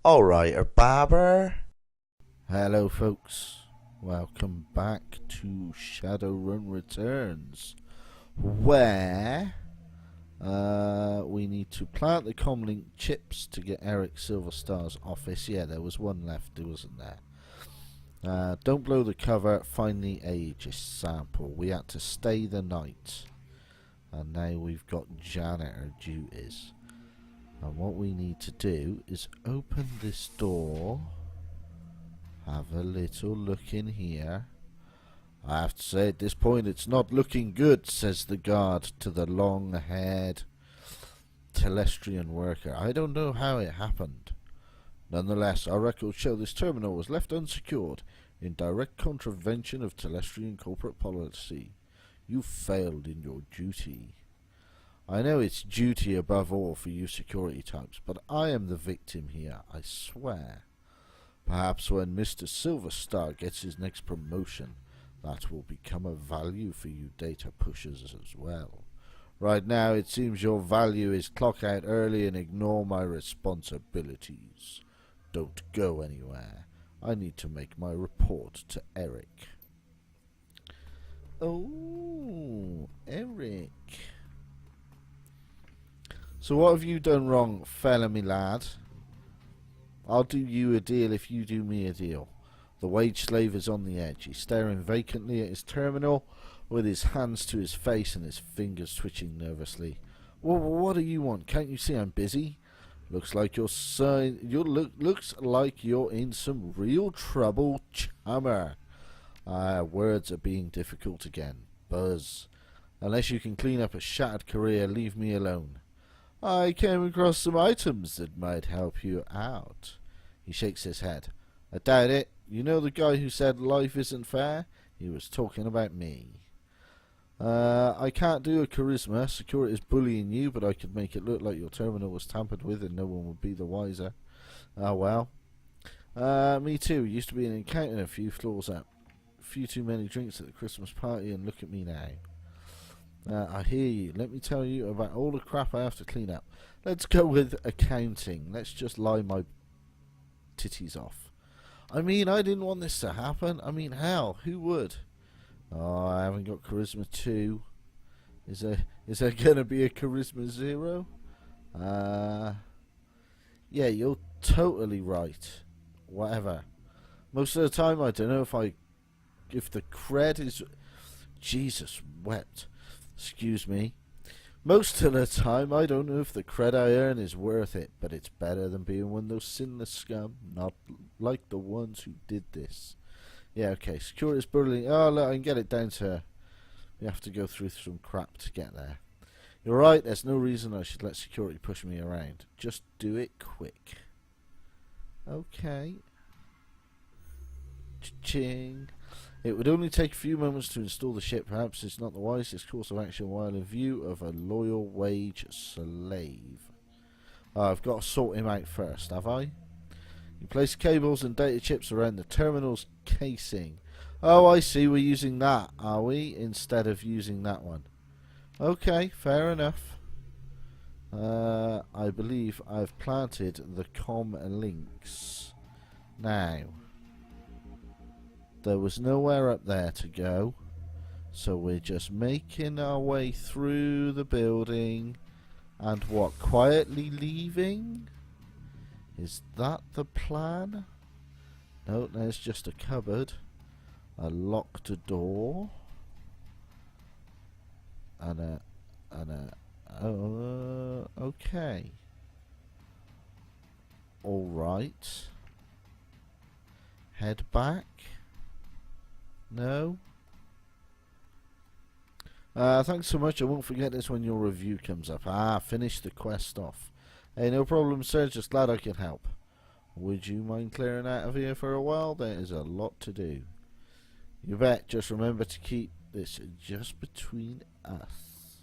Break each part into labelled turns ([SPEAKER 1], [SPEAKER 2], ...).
[SPEAKER 1] Alright, Babber.
[SPEAKER 2] Hello folks, welcome back to Shadowrun Returns, where we need to plant the comlink chips to get Eric Silverstar's office. Yeah, there was one left, wasn't there? Don't blow the cover, find the Aegis sample. We had to stay the night, and now we've got janitor duties. And what we need to do is open this door. Have a little look in here. I have to say at this point it's not looking good, says the guard to the long-haired Telestrian worker. I don't know how it happened. Nonetheless, our records show this terminal was left unsecured in direct contravention of Telestrian corporate policy. You failed in your duty. I know it's duty above all for you security types, but I am the victim here, I swear. Perhaps when Mr. Silverstar gets his next promotion, that will become a value for you data pushers as well. Right now, it seems your value is clock out early and ignore my responsibilities. Don't go anywhere. I need to make my report to Eric. Oh, Eric. So what have you done wrong, fella me lad? I'll do you a deal if you do me a deal. The wage slave is on the edge. He's staring vacantly at his terminal with his hands to his face and his fingers twitching nervously. What do you want? Can't you see I'm busy? Looks like looks like you're in some real trouble, chummer. Words are being difficult again. Buzz. Unless you can clean up a shattered career, leave me alone. I came across some items that might help you out. He shakes his head. I doubt it. You know the guy who said life isn't fair? He was talking about me. I can't do a charisma. Security is bullying you, but I could make it look like your terminal was tampered with and no one would be the wiser. Oh well. Me too. Used to be an accountant a few floors up. A few too many drinks at the Christmas party and look at me now. I hear you. Let me tell you about all the crap I have to clean up. Let's go with accounting. Let's just lie my titties off. I mean, I didn't want this to happen. I mean, hell, who would? Oh, I haven't got charisma 2. Is there gonna be a charisma 0? Yeah, you're totally right. Whatever. Most of the time, I don't know if the cred is. Jesus wept. Excuse me. Most of the time, I don't know if the cred I earn is worth it, but it's better than being one of those sinless scum, not like the ones who did this. Yeah, okay, security is bullying. Oh, look, I can get it down to. You have to go through some crap to get there. You're right, there's no reason I should let security push me around. Just do it quick. Okay. Cha-ching. It would only take a few moments to install the ship. Perhaps it's not the wisest course of action while in view of a loyal wage slave. I've got to sort him out first, have I? You place cables and data chips around the terminal's casing. Oh, I see. We're using that, are we? Instead of using that one. Okay, fair enough. I believe I've planted the com links. Now. There was nowhere up there to go, so we're just making our way through the building and what, quietly leaving? Is that the plan? No, there's just a cupboard, a locked door, and okay. Alright. Head back. No. Thanks so much. I won't forget this when your review comes up. Finish the quest off. Hey, no problem, sir. Just glad I can help. Would you mind clearing out of here for a while? There is a lot to do. You bet. Just remember to keep this just between us.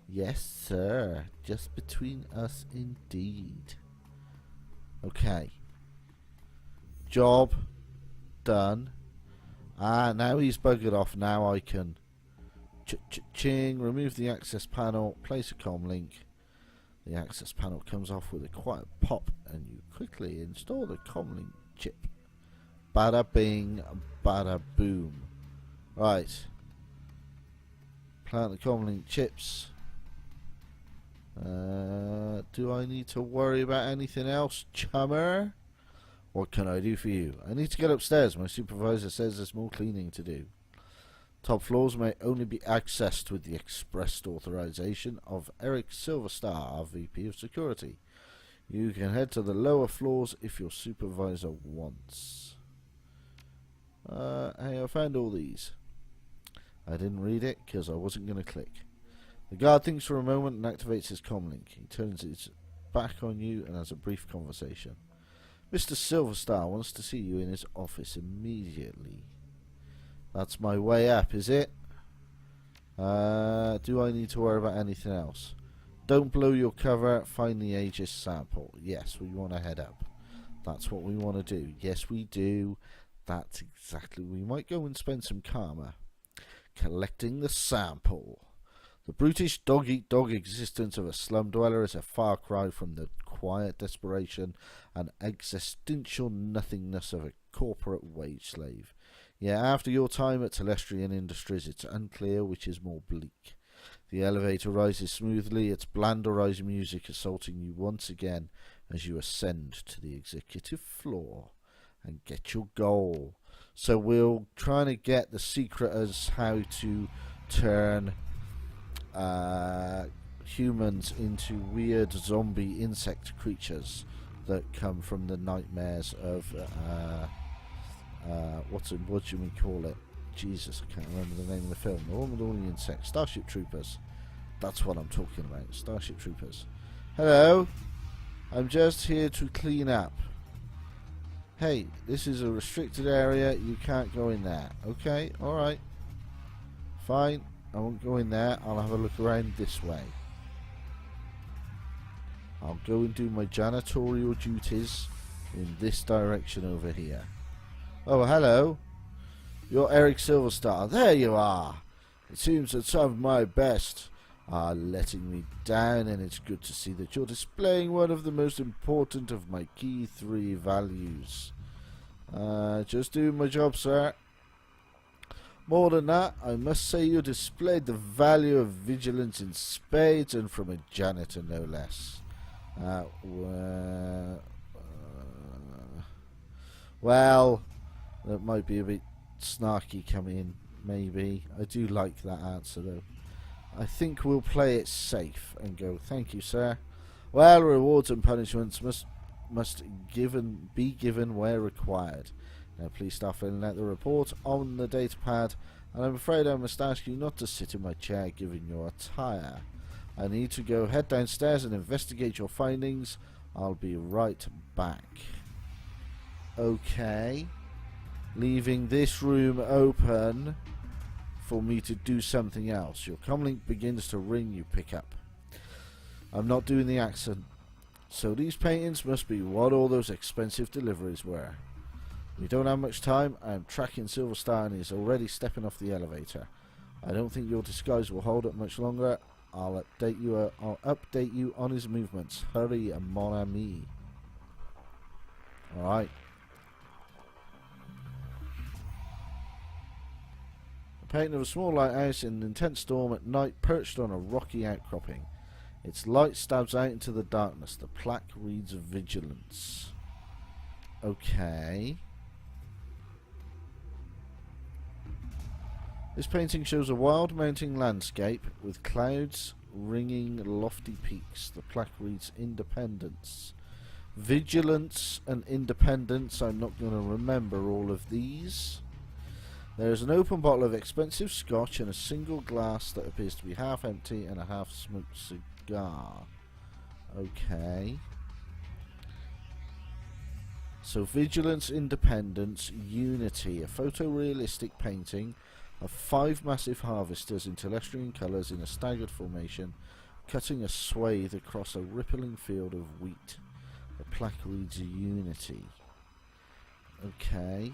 [SPEAKER 2] Yes, sir. Just between us indeed. Okay. Job done. Now he's buggered off. Now I can ching, remove the access panel, place a comm link. The access panel comes off with a quiet pop, and you quickly install the comlink chip. Bada bing, bada boom. Right. Plant the comlink chips. Do I need to worry about anything else, chummer? What can I do for you? I need to get upstairs. My supervisor says there's more cleaning to do. Top floors may only be accessed with the expressed authorization of Eric Silverstar, our VP of Security. You can head to the lower floors if your supervisor wants. Hey, I found all these. I didn't read it because I wasn't going to click. The guard thinks for a moment and activates his comlink. He turns his back on you and has a brief conversation. Mr. Silverstar wants to see you in his office immediately. That's my way up, is it? Do I need to worry about anything else? Don't blow your cover. Find the Aegis sample. Yes, we want to head up. That's what we want to do. Yes, we do. That's exactly. We might go and spend some karma collecting the sample. The brutish dog-eat-dog existence of a slum dweller is a far cry from the quiet desperation and existential nothingness of a corporate wage slave. Yeah, after your time at Telestrian Industries, it's unclear which is more bleak. The elevator rises smoothly, its blanderized music assaulting you once again as you ascend to the executive floor and get your goal. So we're trying to get the secret as how to turn humans into weird zombie insect creatures that come from the nightmares of what do we call it? Jesus, I can't remember the name of the film. The one with all the insects. Starship Troopers. That's what I'm talking about. Starship Troopers. Hello. I'm just here to clean up. Hey, this is a restricted area. You can't go in there. Okay, alright. Fine. I won't go in there. I'll have a look around this way. I'll go and do my janitorial duties in this direction over here. Oh, hello. You're Eric Silverstar. There you are. It seems that some of my best are letting me down, and it's good to see that you're displaying one of the most important of my key 3 values. Just doing my job, sir. More than that, I must say you displayed the value of vigilance in spades, and from a janitor no less. Well, that might be a bit snarky coming in, maybe. I do like that answer though. I think we'll play it safe and go, thank you, sir. Well, rewards and punishments must be given where required. Now please start filling out the report on the data pad, and I'm afraid I must ask you not to sit in my chair given your attire. I need to go head downstairs and investigate your findings. I'll be right back. Okay. Leaving this room open for me to do something else. Your comlink begins to ring, you pick up. I'm not doing the accent. So these paintings must be what all those expensive deliveries were. We don't have much time. I am tracking Silverstar and he's already stepping off the elevator. I don't think your disguise will hold up much longer. I'll update you on his movements. Hurry, mon ami. Alright. A painting of a small lighthouse in an intense storm at night, perched on a rocky outcropping. Its light stabs out into the darkness. The plaque reads Vigilance. Okay. This painting shows a wild mountain landscape with clouds ringing lofty peaks. The plaque reads Independence. Vigilance and Independence. I'm not going to remember all of these. There is an open bottle of expensive scotch and a single glass that appears to be half empty and a half smoked cigar. Okay. So Vigilance, Independence, Unity. A photorealistic painting of 5 massive harvesters in Telestrian colours in a staggered formation, cutting a swathe across a rippling field of wheat. The plaque reads Unity. Okay.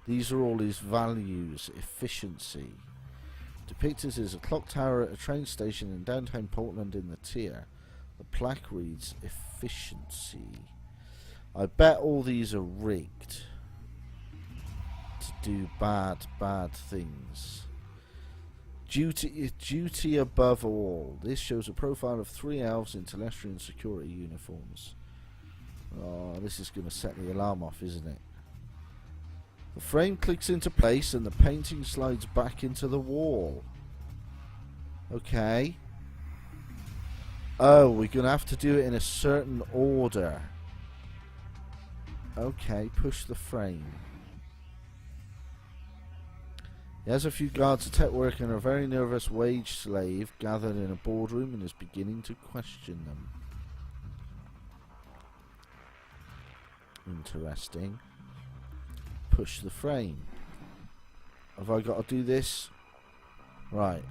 [SPEAKER 2] These are all his values. Efficiency. Depicted is a clock tower at a train station in downtown Portland in the tier. The plaque reads efficiency. I bet all these are rigged to do bad things. Duty above all. This shows a profile of 3 elves in Telestrian security uniforms. Oh, this is going to set the alarm off, isn't it? The frame clicks into place and the painting slides back into the wall. Okay. Oh, we're going to have to do it in a certain order. Okay, push the frame. He has a few guards at tech work and a very nervous wage slave gathered in a boardroom and is beginning to question them. Interesting. Push the frame. Have I got to do this? Right.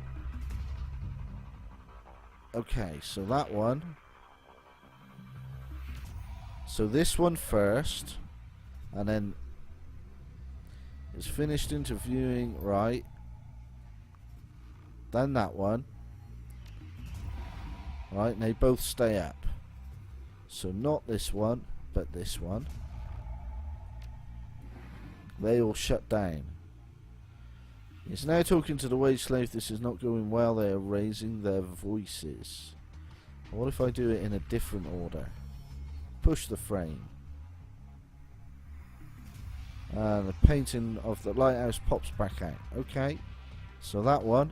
[SPEAKER 2] Okay, so that one. So this one first, and then it's finished interviewing, right? Then that one. Right, and they both stay up. So not this one, but this one. They all shut down. He's now talking to the wage slave. This is not going well. They are raising their voices. What if I do it in a different order? Push the frame. And the painting of the lighthouse pops back out. Okay. So that one.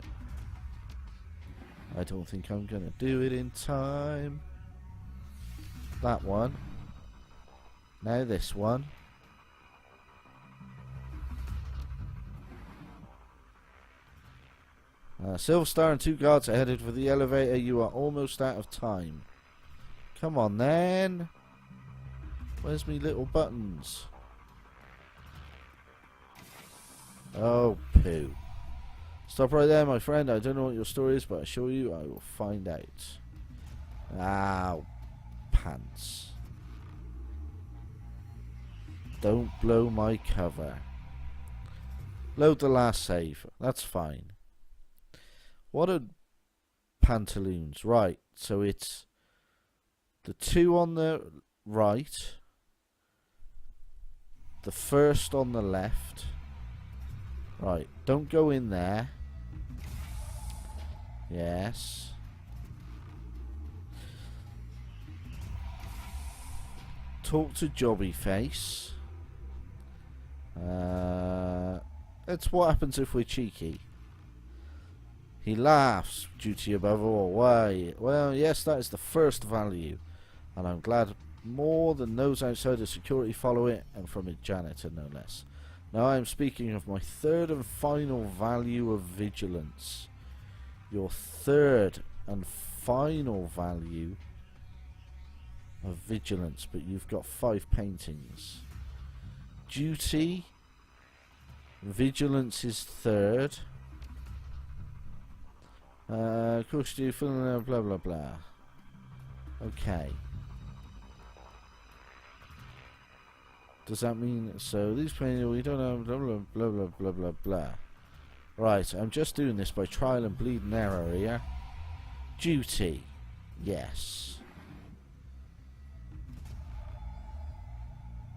[SPEAKER 2] I don't think I'm going to do it in time. That one. Now this one. Silver Star and 2 guards are headed for the elevator. You are almost out of time. Come on then. Where's me little buttons? Oh, poo. Stop right there, my friend. I don't know what your story is, but I assure you I will find out. Ow. Pants. Don't blow my cover. Load the last save. That's fine. What are pantaloons? Right, so it's the 2 on the right, the first on the left. Right, don't go in there. Yes. Talk to Jobby Face. That's what happens if we're cheeky. He laughs. Duty above all. Why? Well, yes, that is the first value. And I'm glad more than those outside the security follow it, and from a janitor no less. Now I am speaking of my third and final value of vigilance. Your third and final value of vigilance, but you've got 5 paintings. Duty. Vigilance is third. Of course you blah blah blah. Okay. Does that mean so these paintings we don't know blah blah blah blah blah blah blah. Right, I'm just doing this by trial and bleed and error here. Duty. Yes.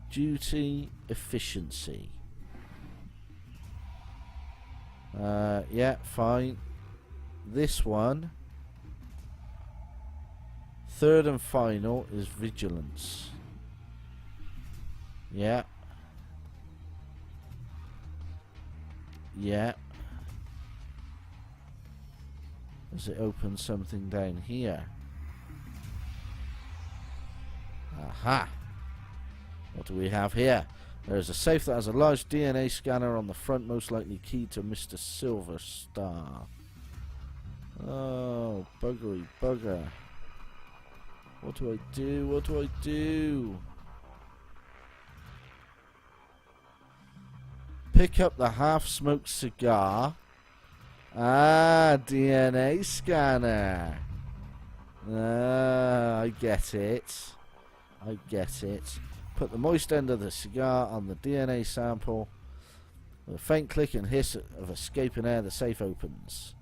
[SPEAKER 2] Duty, efficiency. Yeah, fine. This one, third and final, is vigilance. Yeah. Yeah. Does it open something down here? Aha! What do we have here? There is a safe that has a large DNA scanner on the front, most likely keyed to Mr. Silver Star. Oh, buggery bugger. What do I do? What do I do? Pick up the half-smoked cigar. Ah, DNA scanner. Ah, I get it. I get it. Put the moist end of the cigar on the DNA sample. With a faint click and hiss of escaping air, the safe opens.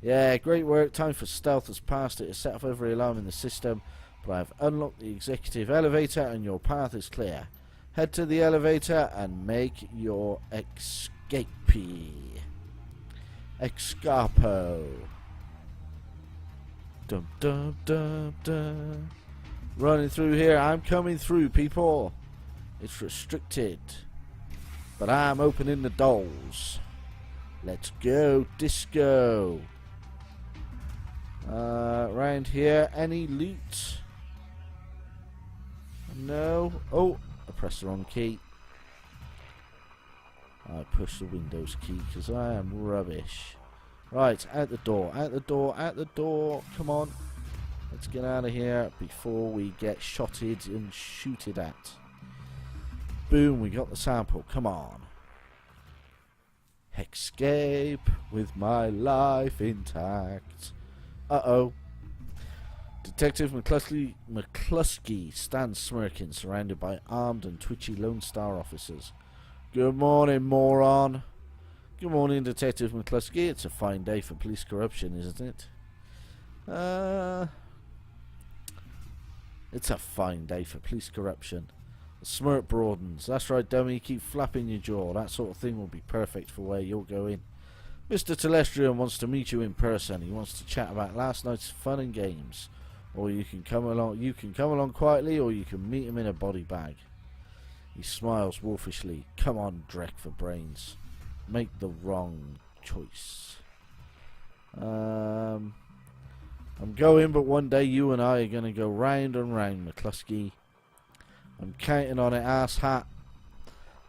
[SPEAKER 2] Yeah, great work. Time for stealth has passed. It has set off every alarm in the system, but I have unlocked the executive elevator and your path is clear. Head to the elevator and make your escape. Escapo. Dum dum dum dum. Running through here. I'm coming through, people. It's restricted, but I'm opening the doors. Let's go, disco. Round here, any loot? No. Oh, I pressed the wrong key. I pushed the Windows key because I am rubbish. Right, out the door, out the door, out the door. Come on. Let's get out of here before we get shotted and shooted at. Boom, we got the sample. Come on. Escape with my life intact. Uh-oh. Detective McCluskey stands smirking, surrounded by armed and twitchy Lone Star officers. Good morning, moron. Good morning, Detective McCluskey. It's a fine day for police corruption, isn't it? It's a fine day for police corruption. The smirk broadens. That's right, dummy. Keep flapping your jaw. That sort of thing will be perfect for where you're going. Mr. Telestrian wants to meet you in person. He wants to chat about last night's fun and games. Or you can come along. You can come along quietly, or you can meet him in a body bag. He smiles wolfishly. Come on, Drek for brains. Make the wrong choice. I'm going, but one day you and I are going to go round and round, McCluskey. I'm counting on it, asshat.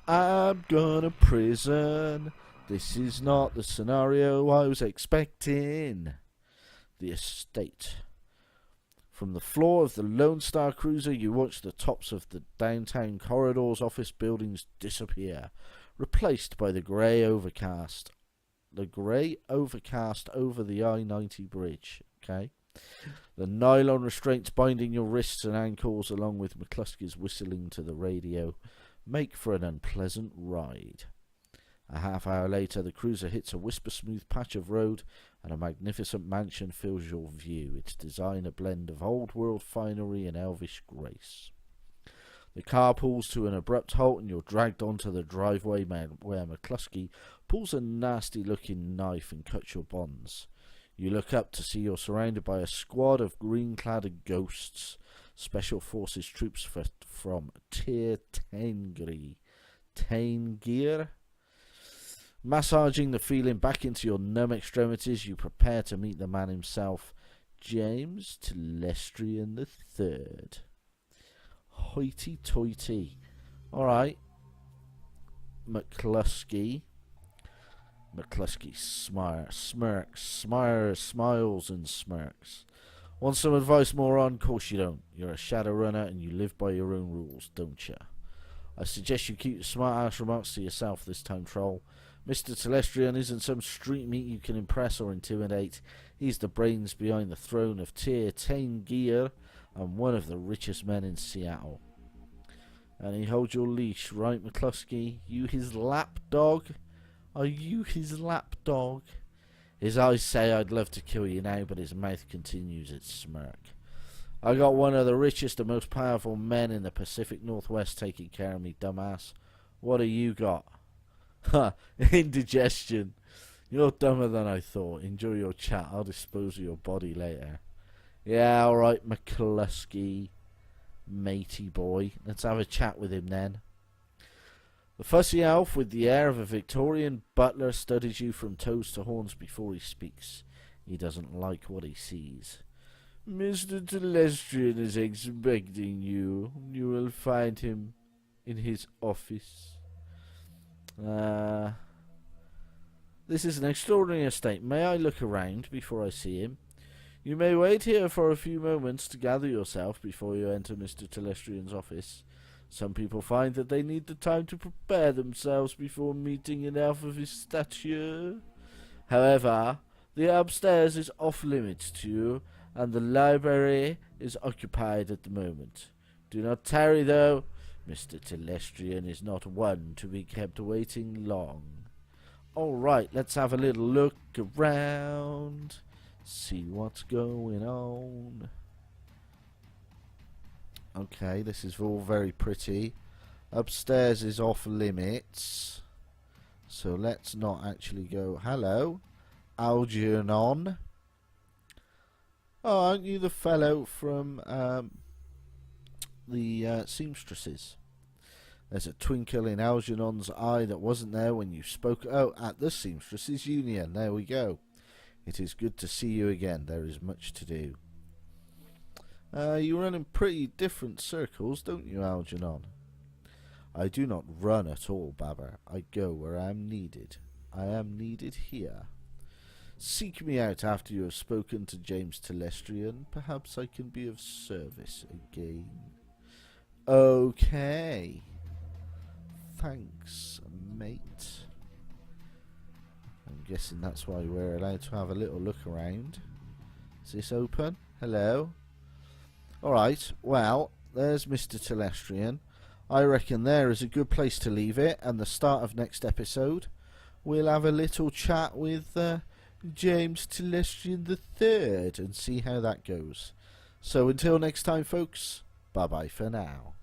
[SPEAKER 2] I'm gonna prison. This is not the scenario I was expecting. The estate. From the floor of the Lone Star Cruiser, you watch the tops of the downtown corridors, office buildings disappear, replaced by the grey overcast. The grey overcast over the I-90 bridge. Okay. The nylon restraints binding your wrists and ankles, along with McCluskey's whistling to the radio, make for an unpleasant ride. A half hour later, the cruiser hits a whisper-smooth patch of road, and a magnificent mansion fills your view, its design a blend of old-world finery and elvish grace. The car pulls to an abrupt halt, and you're dragged onto the driveway where McCluskey pulls a nasty-looking knife and cuts your bonds. You look up to see you're surrounded by a squad of green-clad ghosts, special forces troops from Tier Tangir. Massaging the feeling back into your numb extremities, you prepare to meet the man himself, James Telestrian III. Hoity-toity. Alright. McCluskey smiles and smirks. Want some advice, moron? Course you don't. You're a Shadowrunner and you live by your own rules, don't you? I suggest you keep your smart-ass remarks to yourself this time, troll. Mr. Telestrian isn't some street meat you can impress or intimidate. He's the brains behind the throne of Tier Tangir and one of the richest men in Seattle. And he holds your leash, right, McCluskey? You his lapdog? Are you his lapdog? His eyes say I'd love to kill you now, but his mouth continues its smirk. I got one of the richest and most powerful men in the Pacific Northwest taking care of me, dumbass. What do you got? Ha! Indigestion. You're dumber than I thought. Enjoy your chat. I'll dispose of your body later. Yeah, alright, McCluskey. Matey boy. Let's have a chat with him then. The fussy elf, with the air of a Victorian butler, studies you from toes to horns before he speaks. He doesn't like what he sees. Mr. Telestrian is expecting you. You will find him in his office. This is an extraordinary estate. May I look around before I see him? You may wait here for a few moments to gather yourself before you enter Mr. Telestrian's office. Some people find that they need the time to prepare themselves before meeting an elf of his stature. However, the upstairs is off limits to you, and the library is occupied at the moment. Do not tarry, though. Mr. Telestrian is not one to be kept waiting long. Alright, let's have a little look around. See what's going on. Okay, this is all very pretty. Upstairs is off limits. So let's not actually go. Hello, Algernon. Oh, aren't you the fellow from the seamstresses? There's a twinkle in Algernon's eye that wasn't there when you spoke. Oh, at the seamstresses union. There we go. It is good to see you again. There is much to do. You run in pretty different circles, don't you, Algernon? I do not run at all, Babber. I go where I am needed. I am needed here. Seek me out after you have spoken to James Telestrian. Perhaps I can be of service again. Okay. Thanks, mate. I'm guessing that's why we're allowed to have a little look around. Is this open? Hello? Alright, well, there's Mr. Telestrian. I reckon there is a good place to leave it, and the start of next episode we'll have a little chat with James Telestrian III and see how that goes. So until next time, folks, bye bye for now.